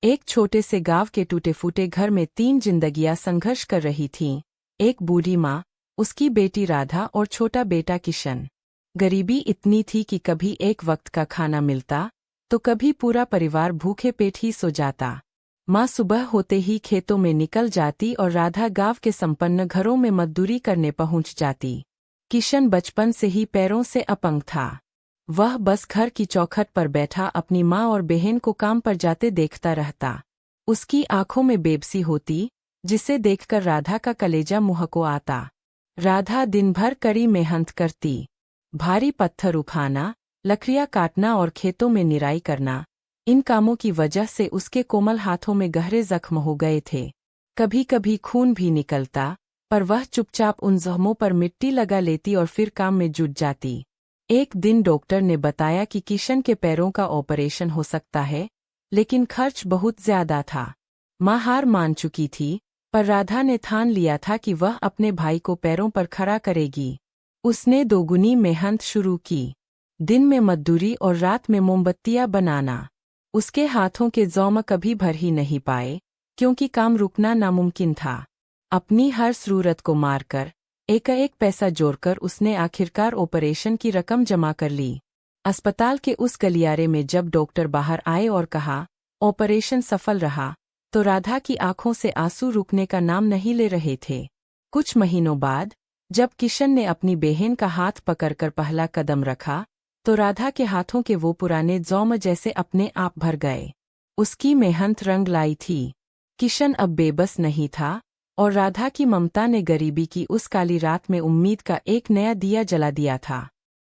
एक छोटे से गांव के टूटे-फूटे घर में 3 जिंदगियां संघर्ष कर रही थीं। एक बूढ़ी माँ, उसकी बेटी राधा और छोटा बेटा किशन। गरीबी इतनी थी कि कभी एक वक्त का खाना मिलता, तो कभी पूरा परिवार भूखे पेट ही सो जाता। माँ सुबह होते ही खेतों में निकल जाती और राधा गांव के संपन्न घरों में मजदूरी करने पहुंच जाती। किशन बचपन से ही पैरों से अपंग था। वह बस घर की चौखट पर बैठा अपनी माँ और बहन को काम पर जाते देखता रहता। उसकी आंखों में बेबसी होती, जिसे देखकर राधा का कलेजा मुँह को आता। राधा दिन भर कड़ी मेहनत करती। भारी पत्थर उठाना, लकड़ियाँ काटना और खेतों में निराई करना। इन कामों की वजह से उसके कोमल हाथों में गहरे जख्म हो गए थे। कभी कभी खून भी निकलता, पर वह चुपचाप उन जख्मों पर मिट्टी लगा लेती और फिर काम में जुट जाती। एक दिन डॉक्टर ने बताया कि किशन के पैरों का ऑपरेशन हो सकता है, लेकिन खर्च बहुत ज्यादा था। माँ हार मान चुकी थी, पर राधा ने ठान लिया था कि वह अपने भाई को पैरों पर खड़ा करेगी। उसने दोगुनी मेहनत शुरू की। दिन में मजदूरी और रात में मोमबत्तियां बनाना। उसके हाथों के जोम कभी भर ही नहीं पाए, क्योंकि काम रुकना नामुमकिन था। अपनी हर जरूरत को मारकर, एक पैसा जोड़कर उसने आखिरकार ऑपरेशन की रकम जमा कर ली। अस्पताल के उस गलियारे में जब डॉक्टर बाहर आए और कहा, ऑपरेशन सफल रहा, तो राधा की आंखों से आंसू रुकने का नाम नहीं ले रहे थे। कुछ महीनों बाद, जब किशन ने अपनी बहन का हाथ पकड़कर पहला कदम रखा, तो राधा के हाथों के वो पुराने जोम जैसे अपने आप भर गए। उसकी मेहनत रंग लाई थी। किशन अब बेबस नहीं था, और राधा की ममता ने गरीबी की उस काली रात में उम्मीद का एक नया दिया जला दिया था।